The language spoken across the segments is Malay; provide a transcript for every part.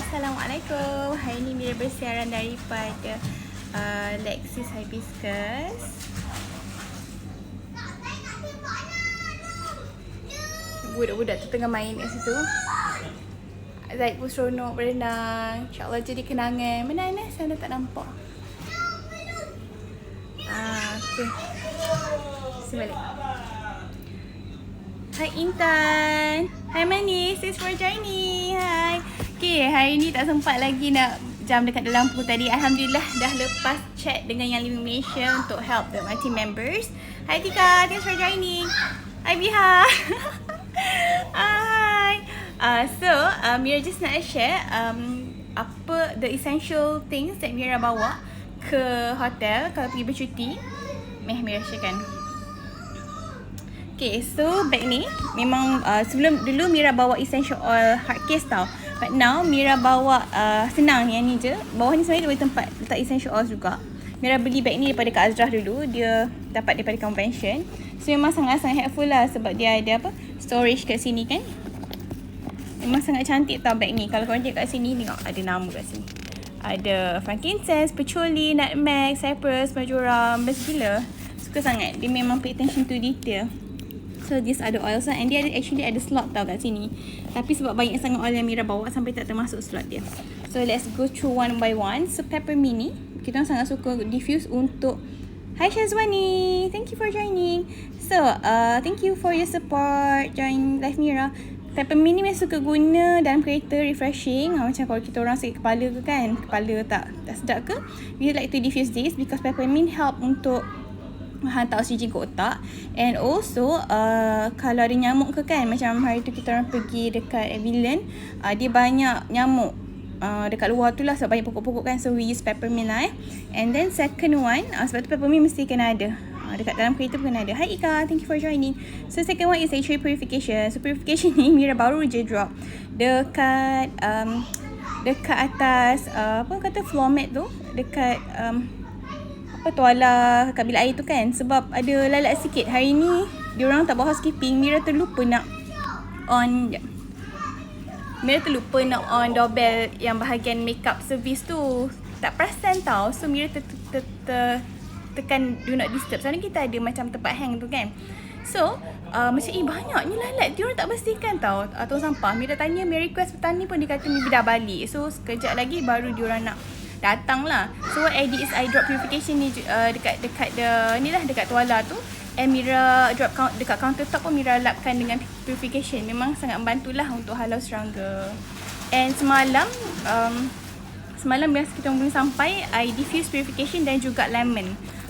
Assalamualaikum. Hari ini Mira bersiaran daripada Lexis Hibiscus. Budak-budak tu tengah main kat situ. Zaid pun seronok berenang. InsyaAllah jadi kenangan. Mana Anas? Saya dah tak nampak. Okay. Sembalik. Hai Intan. Hai Manis. Thanks for joining. Hai. Okay, hari ni tak sempat lagi nak jam dekat dalam lampu tadi. Alhamdulillah dah lepas chat dengan yang Living Malaysia untuk help my team members. Hai Tika. Thanks for joining. Hai Biha. Hai. Mira just nak share apa the essential things that Mira bawa ke hotel kalau pergi bercuti. Mira sharekan. Okay, so bag ni memang sebelum dulu Mira bawa essential oil hard case tau. But now Mira bawa senang yang ni je. Bawah ni sebenarnya dia boleh tempat letak essential oil juga. Mira beli bag ni daripada Kak Azrah dulu. Dia dapat daripada convention. So memang sangat-sangat helpful lah sebab dia ada apa storage kat sini kan. Memang sangat cantik tau bag ni. Kalau korang tengok kat sini, tengok ada nama kat sini. Ada frankincense, patchouli, nutmeg, cypress, marjoram. Best gila. Suka sangat. Dia memang pay attention to detail. So these are the oils and dia actually ada slot tau kat sini. Tapi sebab banyak sangat oil yang Mira bawa sampai tak termasuk slot dia. So let's go through one by one. So peppermint ni kita orang sangat suka diffuse untuk. Hi Shazwani, thank you for joining. So thank you for your support join live Mira. Peppermint ni memang suka guna dalam kereta, refreshing. Macam kalau kita orang sakit kepala ke kan, kepala tak sedap ke, we like to diffuse this because peppermint help untuk hantar oksigen ke otak. And also kalau ada nyamuk ke kan, macam hari tu kita orang pergi dekat Avillion, dia banyak nyamuk dekat luar tu lah sebab banyak pokok-pokok kan. So we use peppermint lah And then second one, sebab tu peppermint mesti kena ada dekat dalam kereta pun kena ada. Hi Ika, thank you for joining. So second one is actually purification. So purification ni Mira baru je drop dekat atas apa kata floor mat tu, dekat tuala kat bilik air tu kan. Sebab ada lalat sikit. Hari ni diorang tak buat housekeeping. Mira terlupa nak on doorbell yang bahagian makeup service tu. Tak perasan tau. So Mira tekan do not disturb. Soalnya kita ada macam tempat hang tu kan. So macam banyaknya lalat. Diorang tak bersihkan tau tong sampah. Mira tanya, Mira request petani pun dia kata maybe dah balik. So sekejap lagi baru diorang nak datang lah. So what I did is I drop purification ni dekat ni lah, dekat tuala tu. And Mira drop dekat countertop pun Mira lapkan dengan purification. Memang sangat membantulah untuk halau serangga. And semalam biasa kita belum sampai, I diffuse purification dan juga lemon.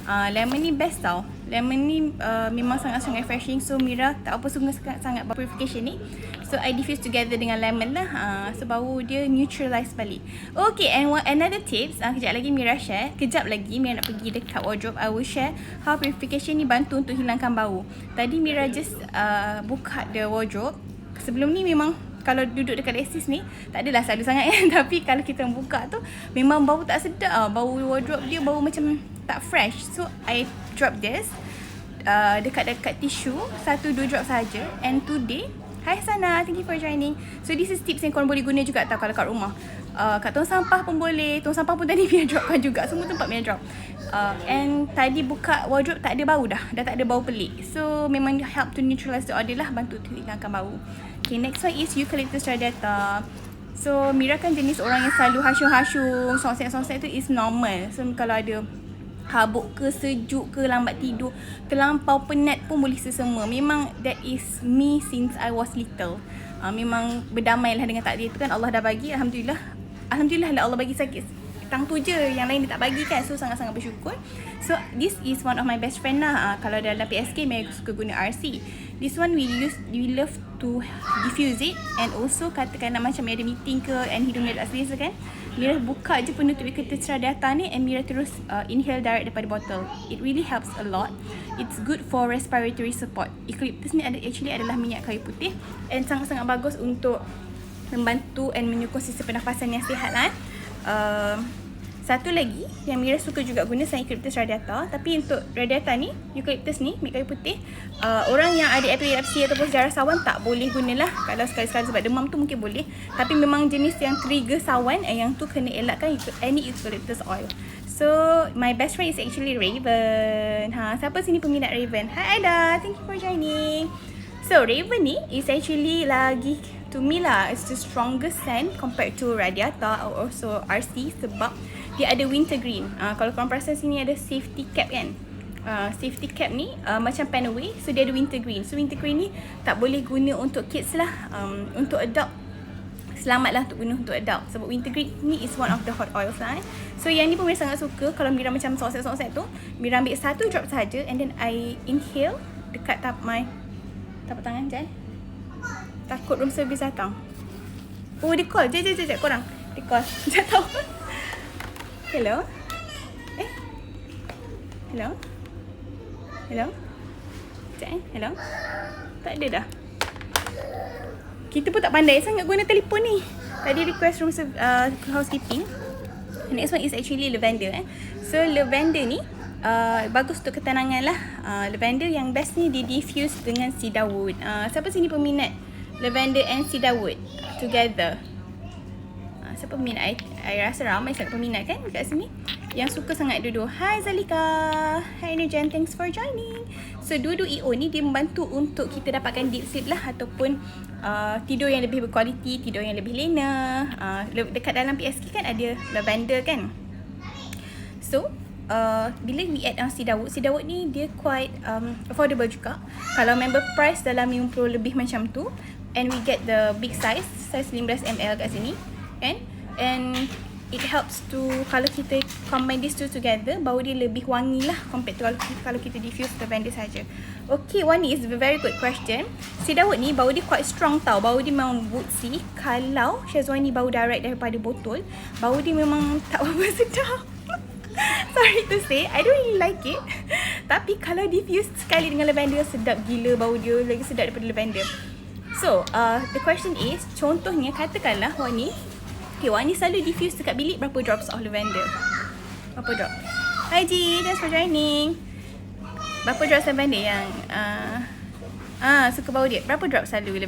Lemon ni best tau. Lemon ni memang sangat-sangat refreshing. So Mira tak apa suka sangat purification ni. So I diffuse together dengan lemon lah. So bau dia neutralize balik. Okay, and another tips, kejap lagi Mira share. Kejap lagi Mira nak pergi dekat wardrobe, I will share how purification ni bantu untuk hilangkan bau. Tadi Mira just buka the wardrobe. Sebelum ni memang kalau duduk dekat Lexis ni tak adalah selalu sangat kan. Tapi kalau kita buka tu memang bau tak sedap. Bau wardrobe dia bau macam tak fresh. So I drop this dekat tisu 1-2 drop saja. And today, hi Sana, thank you for joining. So this is tips yang korang boleh guna juga tau kalau kat rumah. Kat tong sampah pun boleh. Tong sampah pun tadi Mira dropkan juga. Semua tempat Mira drop. And tadi buka wardrobe tak ada bau dah tak ada bau pelik. So memang help to neutralize the odor lah, bantu to hilangkan bau. Okay, next one is eucalyptus radiata. So Mira kan jenis orang yang selalu hasyung-hasyung, sonsek-sonsek tu is normal. So kalau ada habuk ke, sejuk ke, lambat tidur, terlampau penat pun boleh sesama. Memang that is me since I was little. Memang berdamailah dengan takdir tu kan. Allah dah bagi, Alhamdulillah lah Allah bagi sakit. Tang tu je, yang lain dia tak bagi kan. So sangat-sangat bersyukur. So this is one of my best friend lah. Kalau dalam PSK Mira suka guna RC. This one we love to diffuse it. And also katakan macam ada meeting ke and hidung Mira tak selesa kan, Mira buka je penutup eucalyptus radiata ni and Mira terus inhale direct daripada botol. It really helps a lot. It's good for respiratory support. Eucalyptus ni actually adalah minyak kayu putih and sangat-sangat bagus untuk membantu and menyokong sistem pernafasan yang sihat lah. Satu lagi yang Mira suka juga guna selain eucalyptus radiata, tapi untuk radiata ni, eucalyptus ni, ambil kayu putih, orang yang ada epilepsi ataupun sejarah sawan tak boleh gunalah. Kalau sekali-sekala sebab demam tu mungkin boleh, tapi memang jenis yang trigger sawan, yang tu kena elakkan any eucalyptus oil. So my best friend is actually Raven. Siapa sini peminat Raven? Hi Aida, thank you for joining. So Raven ni is actually lagi, to me lah, it's the strongest scent compared to radiata or also RC sebab dia ada wintergreen. Kalau korang perasan sini ada safety cap kan. Safety cap ni macam Panaway, so dia ada wintergreen. So wintergreen ni tak boleh guna untuk kids lah, untuk adult selamat lah untuk guna untuk adult sebab wintergreen ni is one of the hot oils lah. So yang ni pun Mira sangat suka. Kalau Mira macam sosek-sosek tu, Mira ambil 1 drop saja and then I inhale dekat tapak tangan je. Takut room service datang. Oh dia call, jap korang. Dia call, tak tahu. Hello. Hello. Sekejap hello. Tak ada dah. Kita pun tak pandai sangat guna telefon ni. Tadi request room housekeeping. Next one is actually lavender. So lavender ni bagus untuk ketenangan lah. Lavender yang best ni di diffuse dengan cedarwood. Siapa sini peminat lavender and cedarwood together? Siapa peminat? I rasa ramai sangat peminat kan kat sini yang suka sangat Dudu. Hi Zalika. Hi Nujan, thanks for joining. So Dudu EO ni dia membantu untuk kita dapatkan deep sleep lah, ataupun tidur yang lebih berkualiti, tidur yang lebih lena. Dekat dalam PSK kan ada lavender kan. So bila we add cedarwood ni dia quite affordable juga. Kalau member price dalam 50 lebih macam tu, and we get the big size 15 ml kat sini kan. And it helps to, kalau kita combine these two together, bau dia lebih wangi lah compared to kalau kita diffuse lavender saja. Okay, Wani is a very good question. Cedarwood ni bau dia quite strong tau. Bau dia memang woodsy. Kalau Syazwani bau direct daripada botol, bau dia memang tak berapa sedap. Sorry to say, I don't really like it. Tapi kalau diffuse sekali dengan lavender, sedap gila bau dia, lagi sedap daripada lavender. So, the question is, contohnya katakanlah Wani, okay, Wani selalu diffuse dekat bilik berapa drops of lavender? Berapa drops? Hi Ji, thanks for joining. Berapa drops lavender yang suka bau dia? Berapa drops selalu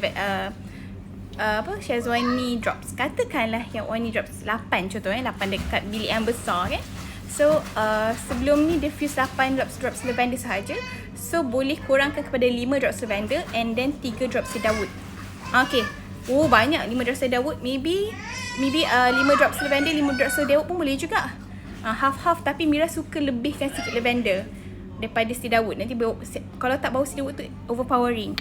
Syazwani drops? Katakanlah yang Wani drops 8 contohnya, 8 dekat bilik yang besar kan. So sebelum ni diffuse 8 drops lavender sahaja. So boleh kurangkan kepada 5 drops lavender and then 3 drops cedarwood. Okay. Oh banyak 5 drops cedarwood. Maybe 5 drops lavender, 5 drops cedarwood pun boleh juga. Half-half, tapi Mira suka lebihkan sikit lavender daripada cedarwood. Nanti kalau tak bau cedarwood tu overpowering.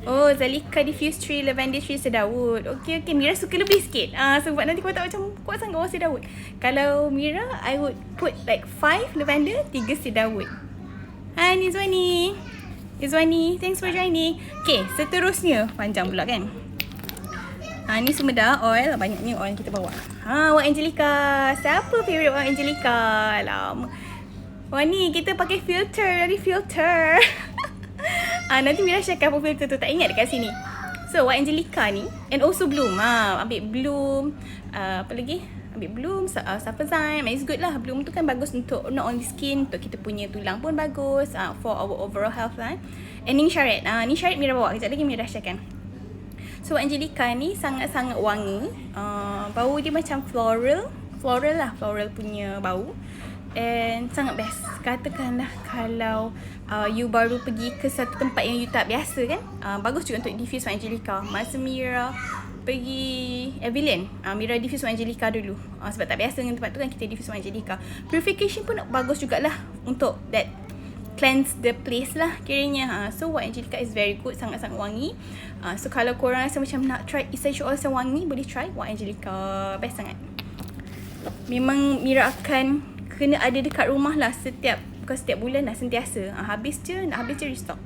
Oh, Zalika diffuse 3 lavender 3 cedarwood. Okay, Mira suka lebih sikit. Sebab nanti kau tak macam kuat sangat bau cedarwood. Kalau Mira, I would put like 5 lavender, 3 cedarwood. Hi Nizwani, thanks for joining. Okay, seterusnya panjang pula kan. Ni Sumedar oil, banyaknya oil kita bawa. Wak Angelica. Siapa favourite Wak Angelica? Lama. Ni kita pakai filter, dari filter. Nanti Mira share apa filter tu, tak ingat dekat sini. So Wak Angelica ni, and also Bloom. Ambil Bloom, apa lagi? Ambil Bloom, Safazyme. It's good lah. Bloom tu kan bagus untuk not only skin, untuk kita punya tulang pun bagus, for our overall health lah. And Ning Syaret. Ning Syaret Mira bawa. Kejap lagi Mira sharekan. So Angelica ni sangat-sangat wangi. Bau dia macam floral lah, floral punya bau. And sangat best. Katakanlah kalau you baru pergi ke satu tempat yang you tak biasa kan, bagus juga untuk diffuse Angelica. Masa Mira pergi Avillion, Mira diffuse Angelica dulu, sebab tak biasa dengan tempat tu kan, kita diffuse Angelica. Purification pun bagus jugalah untuk that cleanse the place lah kiranya. So White Angelica is very good, sangat-sangat wangi. So kalau korang rasa macam nak try essential oil yang wangi, boleh try White Angelica, best sangat. Memang Mira akan kena ada dekat rumah lah bukan setiap bulan lah, sentiasa. Habis je restock.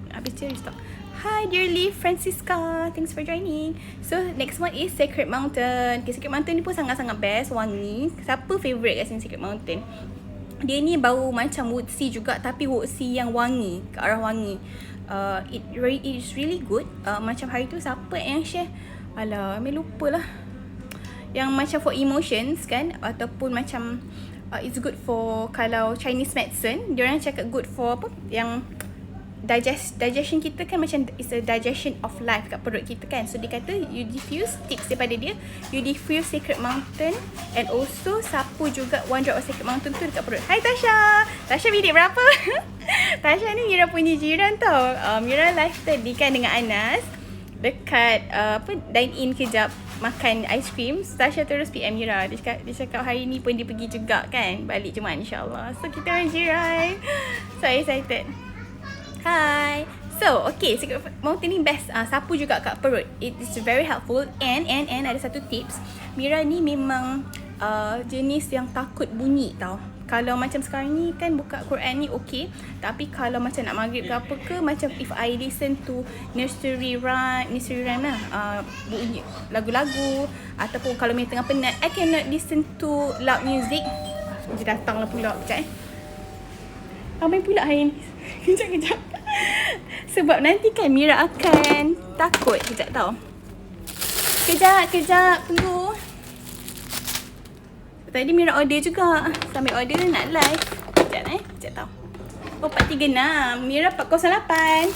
Hi dearly Francisca, thanks for joining. So next one is Sacred Mountain. Okay, Sacred Mountain ni pun sangat-sangat best, wangi. Siapa favourite kat sini Sacred Mountain? Dia ni bau macam woodsy juga, tapi woodsy yang wangi, ke arah wangi. It is really good. Macam hari tu siapa yang share? Alah, lupa lah. Yang macam for emotions kan, ataupun macam It's good for kalau Chinese medicine, diorang cakap good for apa yang digestion kita kan, macam it's a digestion of life kat perut kita kan. So dia kata you diffuse, tips daripada dia, you diffuse Sacred Mountain and also sapu juga 1 drop of Sacred Mountain tu dekat perut. Hai Tasha! Tasha bilik berapa? Tasha ni Mira punya jiran tau. Mira live tadi kan dengan Anas dekat dine in kejap makan ice cream. Tasha terus PM Mira. Dia cakap hari ni pun dia pergi juga kan, balik Jumaat insyaAllah. So kita orang jiran. So excited. Hi. So, okay, Sacred Mountain ni best sapu juga kat perut. It is very helpful and ada satu tips. Mira ni memang jenis yang takut bunyi tau. Kalau macam sekarang ni kan buka Quran ni okay, tapi kalau macam nak maghrib ke apa ke, macam if I listen to nursery rhyme lah, bunyi lagu-lagu, ataupun kalau Mira tengah penat, I cannot listen to loud music. Dia datanglah pula kejap Ramai pula hari ni. Kejap. Sebab nanti kan Mira akan takut. Kejap tau. Kejap. Tunggu. Tadi Mira order juga. Sambil order nak live. Kejap tau. Oh, 436. Mira 408.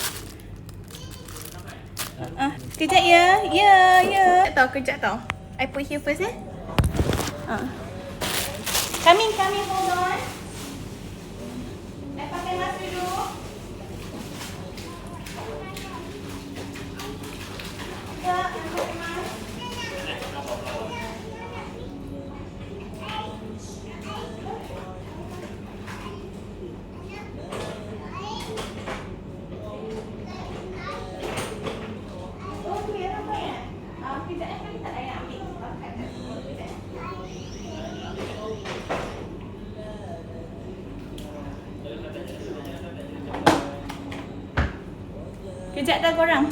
Kejap ya. Ya. Kejap tau. I put here first Coming, hold on. I pakai mask dulu. Kejap dah korang.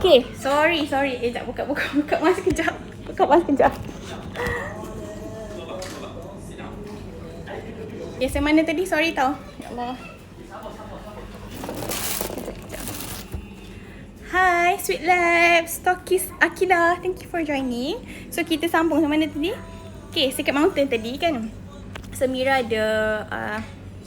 Okay, sorry. Sekejap, buka mask kejap. Okay, saya mana tadi? Sorry tau. Ya Allah. Kejap. Hi, Sweet Labs, Stokis Akila. Thank you for joining. So, kita sambung sama mana tadi? Okay, Sacred Mountain tadi kan. So, Mira ada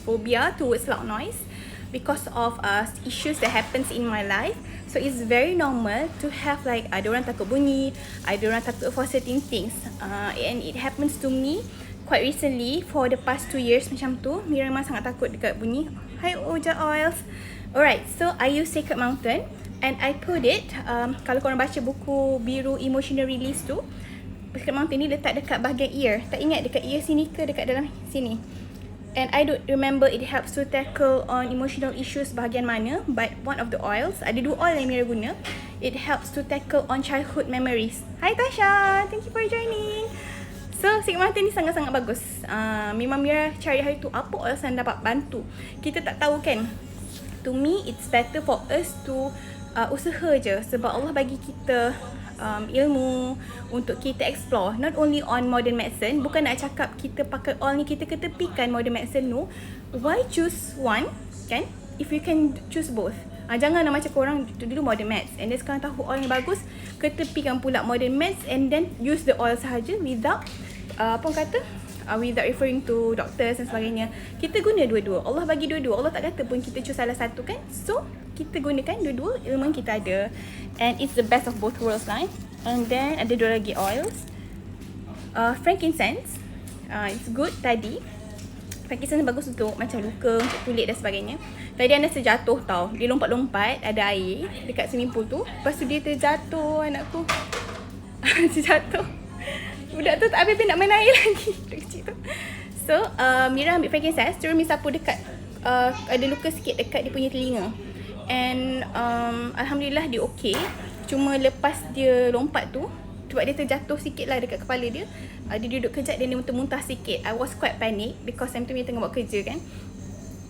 phobia towards loud noise because of issues that happens in my life. So it's very normal to have like ada orang takut bunyi, ada orang takut for certain things. And it happens to me quite recently for the past 2 years macam tu. Mira memang sangat takut dekat bunyi. Hi Oja Oils. Alright, so I use Sacred Mountain and I put it, kalau korang baca buku biru Emotional Release tu, Sacred Mountain ni letak dekat bahagian ear. Tak ingat dekat ear sini ke dekat dalam sini. And I don't remember it helps to tackle on emotional issues bahagian mana, but one of the oils, ada 2 oil yang Mira guna, it helps to tackle on childhood memories. Hi Tasha, thank you for joining. So sikit mata ni sangat-sangat bagus. Memang Mira cari hari tu apa oil yang dapat bantu. Kita tak tahu kan. To me it's better for us to usaha je, sebab Allah bagi kita ilmu untuk kita explore, not only on modern medicine. Bukan nak cakap kita pakai oil ni kita ketepikan modern medicine, no. Why choose one, kan, if you can choose both. Jangan nak macam korang dulu modern meds and then sekarang tahu oil yang bagus, ketepikan pula modern meds and then use the oil sahaja without without referring to doctors dan sebagainya. Kita guna dua-dua. Allah bagi dua-dua. Allah tak kata pun kita choose salah satu, kan. So kita gunakan dua-dua ilmu yang kita ada, and it's the best of both worlds lah. And then ada dua lagi oils. Frankincense, it's good tadi. Frankincense bagus untuk macam luka, untuk kulit dan sebagainya. Tadi Anas terjatuh tau. Dia lompat-lompat, ada air dekat swimming pool tu. Lepas tu dia terjatuh, anakku. Terjatuh. Budak tu tak habis nak main air lagi. Budak kecil tu. So, Mira ambil frankincense, terus Mira sapu dekat, ada luka sikit dekat dia punya telinga. And Alhamdulillah dia okay. Cuma lepas dia lompat tu, sebab dia terjatuh sikit lah dekat kepala dia, dia duduk kejap dan dia muntah sikit. I was quite panic because time tu dia tengah buat kerja, kan.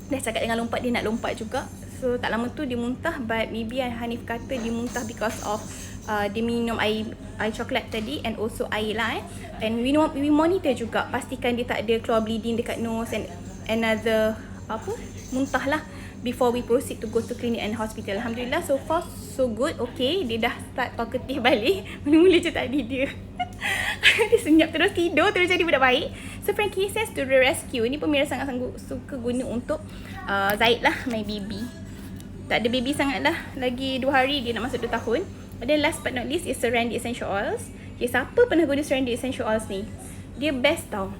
Dah cakap dengan lompat, dia nak lompat juga. So tak lama tu dia muntah, but maybe Hanif kata dia muntah because of dia minum air coklat tadi and also air lah. And we monitor juga, pastikan dia tak ada keluar bleeding dekat nose and another muntah lah before we proceed to go to clinic and hospital. Alhamdulillah, so far so good. Okay, dia dah start talkative balik. Mula-mula je tadi dia dia senyap terus, tidur terus, jadi budak baik. So frankincense to the rescue. Ini pun Mira sangat-sangat suka guna untuk Zaid lah, my baby. Tak ada baby sangat lah, lagi 2 hari dia nak masuk 2 tahun. And then last but not least is Serenity Essential Oils. Okay, siapa pernah guna Serenity Essential Oils ni? Dia best tau.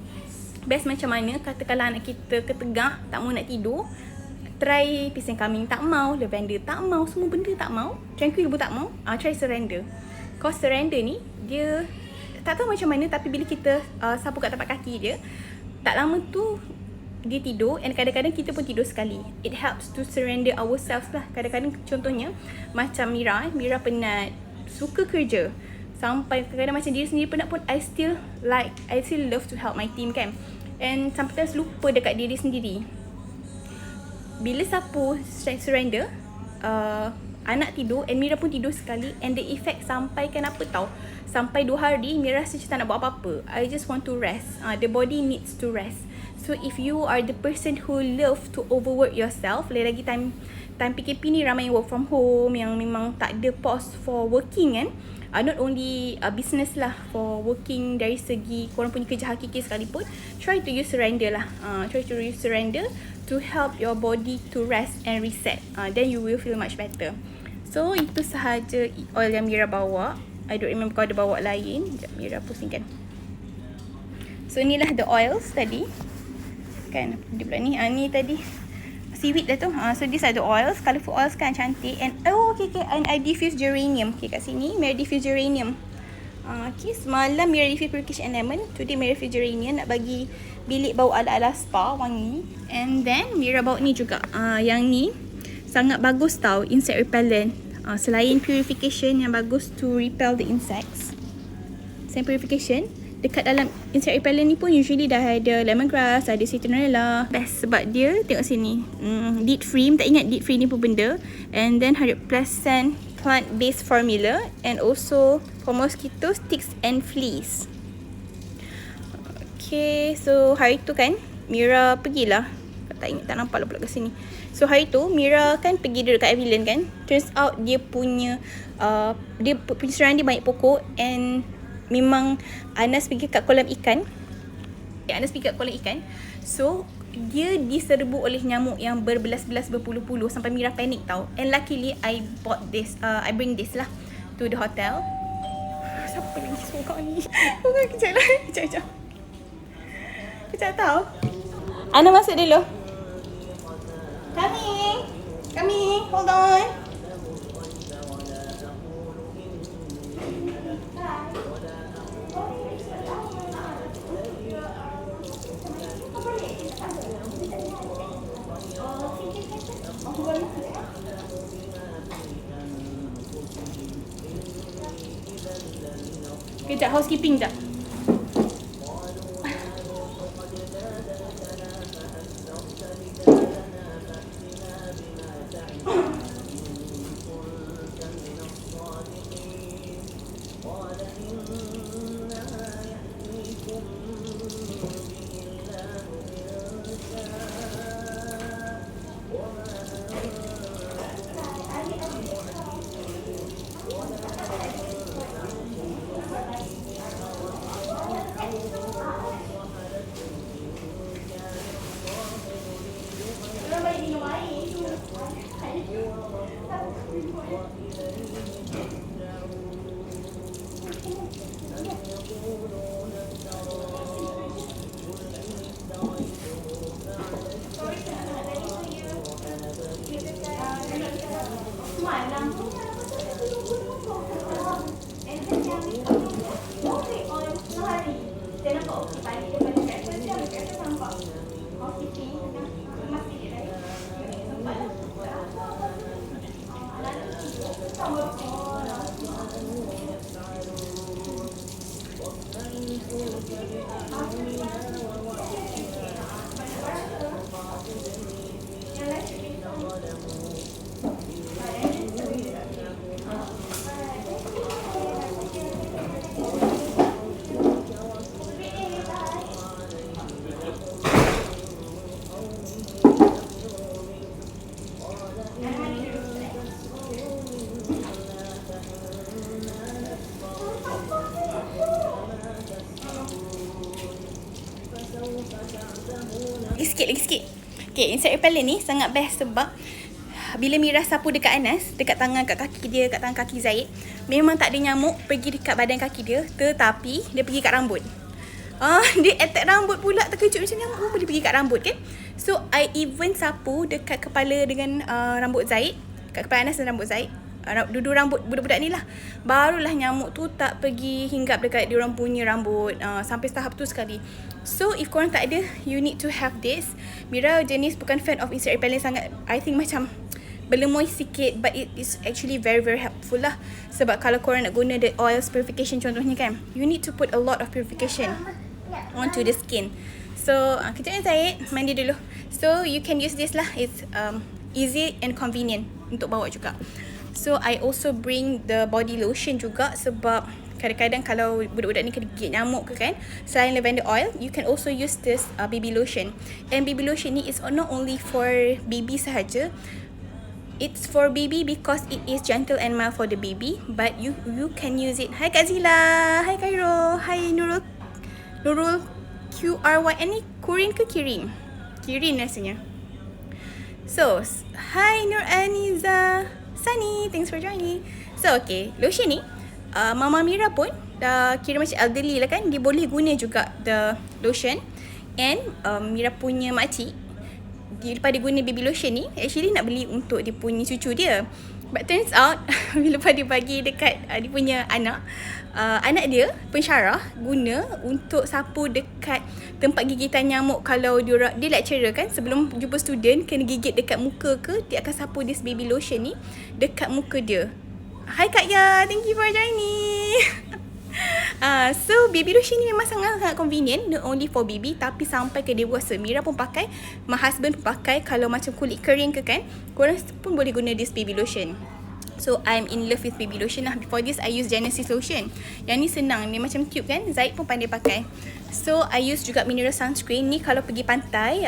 Best macam mana, katakanlah anak kita ketegak, tak mau nak tidur, try pisang kambing tak mau, lavender tak mau, semua benda tak mau, tranquil pun tak mau, try surrender. Cause surrender ni, dia tak tahu macam mana, tapi bila kita sapu kat tapak kaki dia, tak lama tu dia tidur, and kadang-kadang kita pun tidur sekali. It helps to surrender ourselves lah. Kadang-kadang contohnya macam Mira penat, suka kerja, sampai kadang-kadang macam diri sendiri penat pun, I still love to help my team, kan. And sometimes lupa dekat diri sendiri. Bila sapu surrender, anak tidur and Mira pun tidur sekali, and the effect sampai kenapa tau, sampai 2 hari Mira rasa macam tak nak buat apa-apa. I just want to rest. The body needs to rest. So if you are the person who love to overwork yourself, lagi time PKP ni ramai yang work from home, yang memang tak ada pause for working, kan. Not only business lah, for working dari segi korang punya kerja hakiki sekalipun, try to use surrender lah. Try to use surrender to help your body to rest and reset. Then you will feel much better. So itu sahaja oil yang Mira bawa. I don't remember kalau ada bawa lain. Sekejap, Mira pusingkan. So inilah the oils tadi, kan. Dia pula ni, ni tadi seaweed dah tu. So these are the oils, colourful oils kan, cantik. And okay, and I diffuse geranium. Okay, kat sini Mira diffuse geranium. Okay, semalam Mira diffuse purification and lemon. Today Mira diffuse geranium, nak bagi bilik bau ala-ala spa, wangi. And then Mira bawa ni juga. Yang ni sangat bagus tau, insect repellent. Selain purification yang bagus to repel the insects, selain purification, dekat dalam insect repellent ni pun usually dah ada lemongrass, ada citronella. Best sebab dia, tengok sini, DEET free. Tak ingat DEET free ni pun benda. And then 100% plant based formula, and also for mosquito ticks and fleas. Okay, so hari tu kan Mira pergilah, tak ingat, tak nampak lah pula kat sini. So hari tu Mira kan pergi duduk kat Avillion, kan. Turns out dia punya surrounding dia banyak pokok, and memang Anas pergi kat kolam ikan. So dia diserbu oleh nyamuk yang berbelas-belas, berpuluh-puluh, sampai Mira panik tau. And luckily I I bring this lah to the hotel. Siapa lagi suka ni? Bukan, kejap lah. Kejap tau. Ana masuk dulu. Kami, hold on. Kejap, housekeeping jap. Lagi sikit. Okay, insect repellent ni sangat best sebab bila Mira sapu dekat Anas, dekat tangan, kat kaki dia, kat tangan kaki Zaid, memang tak ada nyamuk pergi dekat badan kaki dia, tetapi dia pergi kat rambut. Dia attack rambut pula, terkejut macam nyamuk pun boleh pergi kat rambut kan. So I even sapu dekat kepala dengan rambut Zaid, kat kepala Anas dan rambut Zaid, duduk rambut budak-budak ni lah. Barulah nyamuk tu tak pergi hinggap dekat diorang punya rambut, sampai tahap tu sekali. So if korang tak ada, you need to have this. Mira jenis bukan fan of insect repellent sangat. I think macam berlemoy sikit, but it is actually very very helpful lah. Sebab kalau korang nak guna the oils purification contohnya kan, you need to put a lot of purification onto the skin. So kejap Zaid, mandi dulu. So you can use this lah. It's easy and convenient untuk bawa juga. So I also bring the body lotion juga sebab kadang-kadang kalau budak-budak ni kena gigit nyamuk ke kan, selain lavender oil, you can also use this baby lotion. And baby lotion ni is not only for baby sahaja. It's for baby because it is gentle and mild for the baby, but you can use it. Hai Kak Zila, hai Cairo, hai Nurul QRYN ni Kurin ke Kirin? Kirin rasanya. So, hi Nur Aniza, Sunny, thanks for joining. So, okay, lotion ni Mama Mira pun dah kira macam elderly lah kan, dia boleh guna juga the lotion. And Mira punya makcik, lepas dia guna baby lotion ni, actually nak beli untuk dia punya cucu dia. But turns out lepas dia bagi dekat dia punya anak dia pensyarah guna untuk sapu dekat tempat gigitan nyamuk. Kalau dia lecturer kan, sebelum jumpa student kena gigit dekat muka ke, dia akan sapu this baby lotion ni dekat muka dia. Hai Kak Ya, thank you for joining. So baby lotion ni memang sangat convenient, not only for baby tapi sampai ke dewasa. Mira pun pakai, my husband pun pakai. Kalau macam kulit kering ke kan, korang pun boleh guna this baby lotion. So I'm in love with baby lotion lah. Before this I use Genesis lotion. Yang ni senang, ni macam tube kan, Zaid pun pandai pakai. So I use juga mineral sunscreen ni kalau pergi pantai.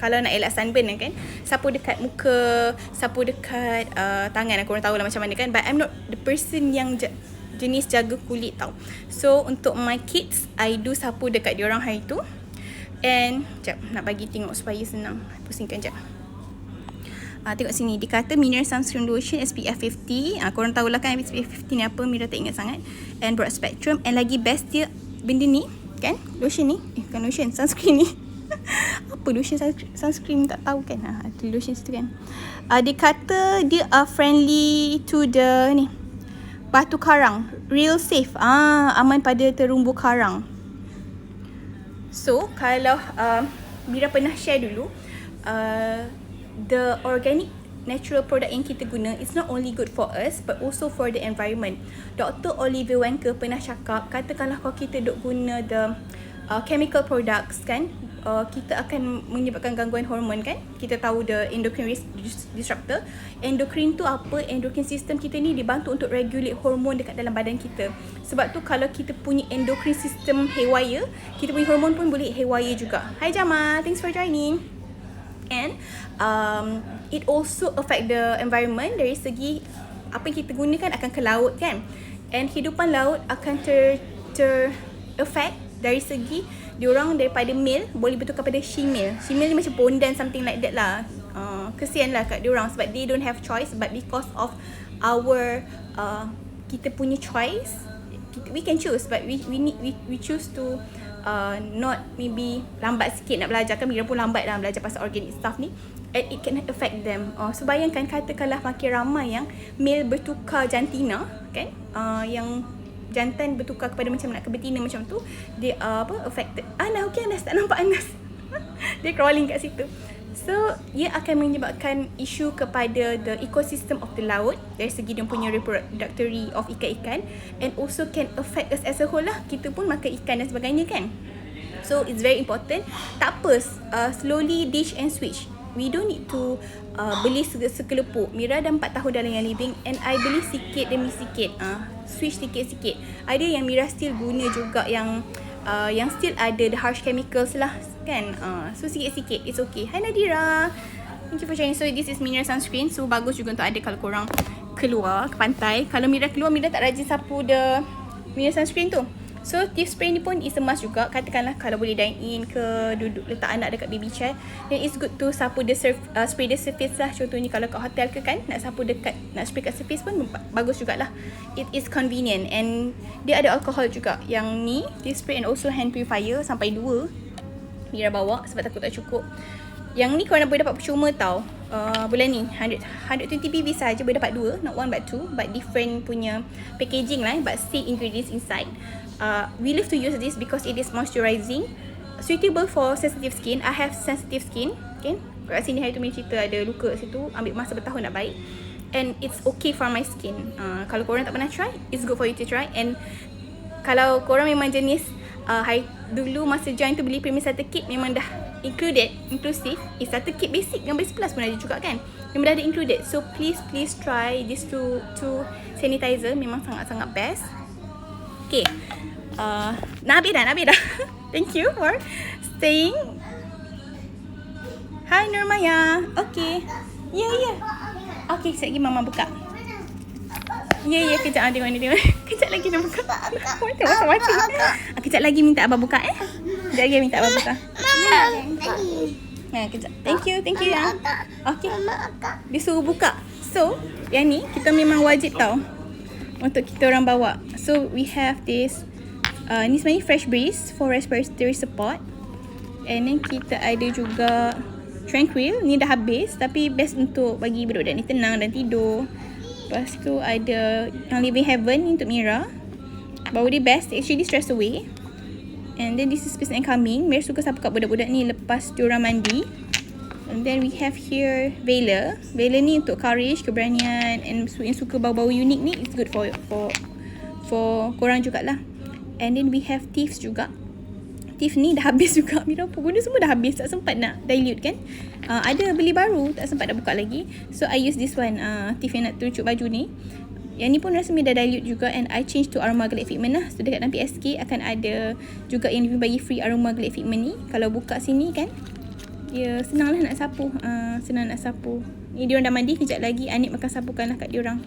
Kalau nak elak sunburn kan, sapu dekat muka, sapu dekat tangan. Korang tahu lah macam mana kan. But I'm not the person yang jenis jaga kulit tau. So untuk my kids, I do sapu dekat diorang hari tu. And sekejap, nak bagi tengok supaya senang. Pusingkan sekejap. Tengok sini, dia kata mineral sunscreen lotion SPF 50. Korang tahulah kan SPF 50 ni apa, Mira tak ingat sangat. And broad spectrum. And lagi best dia benda ni kan, lotion ni, bukan lotion, sunscreen ni. Apa lotion sunscreen tak tahu kan. Tu lotion situ kan. Dia kata dia friendly to the ni, batu karang, real safe, aman pada terumbu karang. So kalau Mira pernah share dulu, the organic natural product yang kita guna is not only good for us but also for the environment. Dr. Oliver Wenker pernah cakap, katakanlah kalau kita duk guna the chemical products kan, kita akan menyebabkan gangguan hormon kan. Kita tahu the endocrine disruptor. Endocrine tu apa? Endocrine system kita ni dibantu untuk regulate hormon dekat dalam badan kita. Sebab tu kalau kita punya endocrine system haywire, kita punya hormon pun boleh haywire juga. Hai Jama, thanks for joining. And it also affect the environment dari segi apa yang kita gunakan akan ke laut kan. And hidupan laut akan affect dari segi diorang daripada male boleh bertukar pada female. Female ni macam bondan, something like that lah. Kesian lah kat diorang sebab they don't have choice, but because of our kita punya choice, we can choose, but we choose to not maybe lambat sikit nak belajar kan. Mira pun lambat lah belajar pasal organic stuff ni, and it can affect them. So bayangkan katakanlah makin ramai yang male bertukar jantina kan, yang jantan bertukar kepada macam nak ke betina macam tu, dia affected. Nah, okay, Anas tak nampak Anas. Dia crawling kat situ. So ia akan menyebabkan isu kepada the ecosystem of the laut dari segi dia punya reproductory of ikan-ikan, and also can affect us as a whole lah. Kita pun makan ikan dan sebagainya kan. So it's very important. Tak apa, slowly dish and switch. We don't need to beli sekelepuk. Mira dah 4 tahun dalam yang living, and I beli sikit demi sikit. Switch sikit-sikit. Ada yang Mira still guna juga yang still ada the harsh chemicals lah kan. So sikit-sikit, it's okay. Hai Nadira, thank you for sharing. So this is mineral sunscreen. So bagus juga untuk ada kalau korang keluar ke pantai. Kalau Mira keluar, Mira tak rajin sapu the mineral sunscreen tu. So teeth spray ni pun is a must juga. Katakanlah kalau boleh dine in ke, duduk letak anak dekat baby chair, then it's good to sapu spray the surface lah. Contohnya kalau kat hotel ke kan, nak sapu dekat, nak spray kat surface pun bagus jugalah. It is convenient and dia ada alcohol juga. Yang ni teeth spray and also hand purifier, sampai 2 Mira bawa sebab takut tak cukup. Yang ni korang boleh dapat percuma tau. Bulan ni 120 PV sahaja boleh dapat 2, not 1 but 2, but different punya packaging lah, but same ingredients inside. We love to use this because it is moisturizing, suitable for sensitive skin. I have sensitive skin, okay? Kat sini hari tu Mira cerita ada luka situ, ambil masa bertahun nak baik, and it's okay for my skin. Kalau korang tak pernah try, it's good for you to try. And kalau korang memang jenis hari dulu masa join tu beli premium starter kit, memang dah inclusive. Starter kit basic dengan base plus pun ada juga kan, memang dah ada included. So please try these two sanitizer, memang sangat-sangat best. Okay, nak habis dah. Thank you for staying. Hi Nurmaya. Okay, yeah. Okay, sekejap lagi mama buka. Ya, kejap tengok ni. Kejap lagi nak buka. Macam-macam. Kejap lagi minta abang buka Kejap lagi minta abang buka. Kejap. Thank you ya. Okay. Dia suruh buka. So, yang ni kita memang wajib tau untuk kita orang bawa. So, we have this ni sebenarnya Fresh Breeze for respiratory support. And then kita ada juga Tranquil. Ni dah habis tapi best untuk bagi budak-budak ni tenang dan tidur. Lepas tu ada yang Living Heaven untuk Mira. Bau dia best, actually stress away. And then this is Peace and Calming. Mira suka sapu kat budak-budak ni lepas diorang mandi. And then we have here Vela. Vela ni untuk courage, keberanian, and yang suka bau-bau unik ni, it's good for korang jugalah. And then we have Thieves juga. Thieves ni dah habis juga. Mira guna semua dah habis, tak sempat nak dilute kan. Ada beli baru, tak sempat nak buka lagi. So I use this one, Thieves yang nak tunjuk baju ni. Yang ni pun rasa Mira dah dilute juga, and I change to Aroma Glade Figment lah. So dekat dalam PSK akan ada juga yang bagi free Aroma Glade Figment ni. Kalau buka sini kan, dia senang lah nak sapu. Senang nak sapu. Ni diorang dah mandi, kejap lagi Anik makan sapukan lah kat diorang.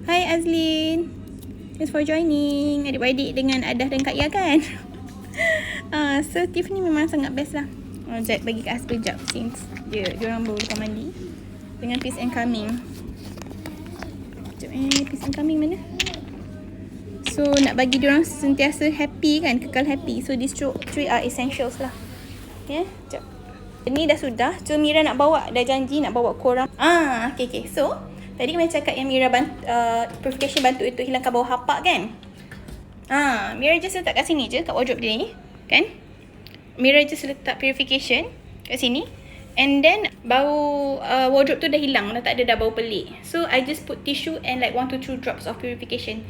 Hi Azlin, thanks for joining. Adik-beradik dengan Adah dan Kak Ya kan. So Thieves ni memang sangat best lah. Jap bagi kat As kejap since diorang baru lepas mandi. Dengan Peace and Calming. Peace and Calming mana? So nak bagi diorang sentiasa happy kan, kekal happy. So these three are essentials lah. Okay, jap. Ni dah sudah. So Mira nak bawa, dah janji nak bawa korang. Okay. So tadi Mira cakap yang Mira purification bantu itu hilangkan bau hapak kan. Mira just letak kat sini je, kat wardrobe dia ni kan. Mira just letak purification kat sini, and then bau wardrobe tu dah hilang, dah tak ada dah bau pelik. So I just put tissue and like 1 to 2 drops of purification.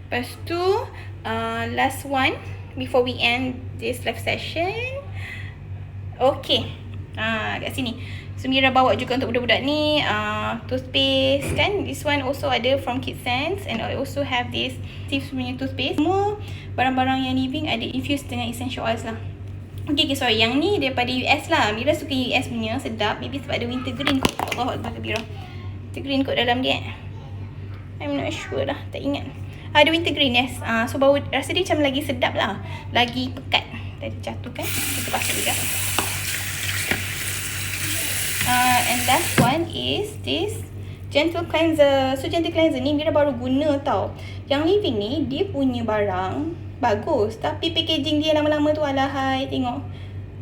Lepas tu last one before we end this live session. Okay, kat sini. So Mira bawa juga untuk budak-budak ni toothpaste kan. This one also ada from Kid Sense, and I also have this Thieves punya toothpaste. Semua barang-barang yang living ada infused dengan essential oils lah. Okay, sorry. Yang ni daripada US lah. Mira suka US punya, sedap. Maybe sebab ada winter green kot. Allah Akbar kabira. Winter green kot dalam dia. I'm not sure lah. Tak ingat. Ada winter green, yes. So bau rasa dia macam lagi sedap lah. Lagi pekat. Tadi jatuh kan. Kita pasang juga. And last one is this Gentle Cleanser. So Gentle Cleanser ni Mira baru guna tau. Yang living ni dia punya barang bagus, tapi packaging dia lama-lama tu alahai, tengok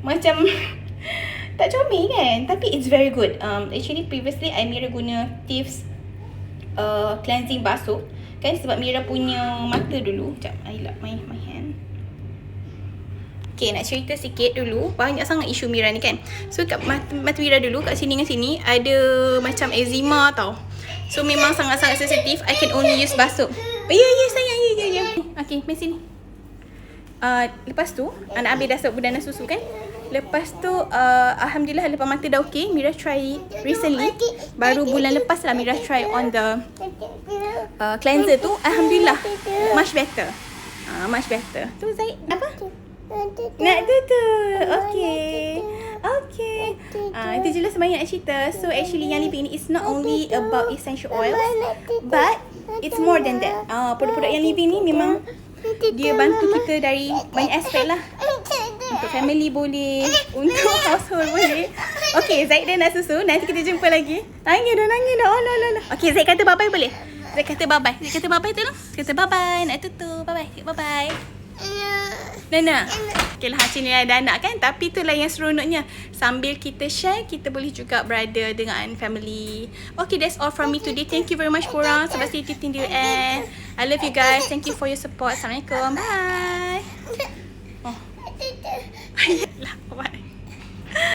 macam tak comel kan, tapi it's very good. Actually previously Mira guna Thieves cleansing basuh kan, sebab Mira punya mata dulu. Sekejap, I lock my hand. Okay, nak cerita sikit dulu. Banyak sangat isu Mira ni kan. So kat mata Mira dulu, kat sini dengan sini ada macam eczema tau. So memang sangat-sangat sensitif. I can only use basuh. Ya sayang, ya. Okay, mari sini. Lepas tu anak ambil dah budanan susu kan. Lepas tu alhamdulillah lepas mata dah okey. Mira try recently, baru bulan lepas lah Mira try on the cleanser tu. Alhamdulillah much better. Much better. Tu Zaid apa? Nak tutup. Okay. Itu jelas banyak cerita. So actually yang living ni is not only about essential oils, but it's more than that. Produk-produk yang living ni memang dia bantu kita dari banyak aspek lah. Untuk family boleh, untuk household boleh. Okay, Zaid dah nak susu. Nanti kita jumpa lagi. Nangis dah. Oh, lah. Okay, Zaid kata bye-bye boleh? Zaid kata bye-bye. Zaid kata bye-bye tu lah. Kata bye-bye. Nak tutup. Bye-bye. Nana. Okay lah, macam ni ada anak kan. Tapi itulah yang seronoknya. Sambil kita share, kita boleh juga berada dengan family. Okay, that's all from me today. Thank you very much korang sebab stay tuned till the end. I love you guys. Thank you for your support. Assalamualaikum. Bye. Oh. Ayolah, bye.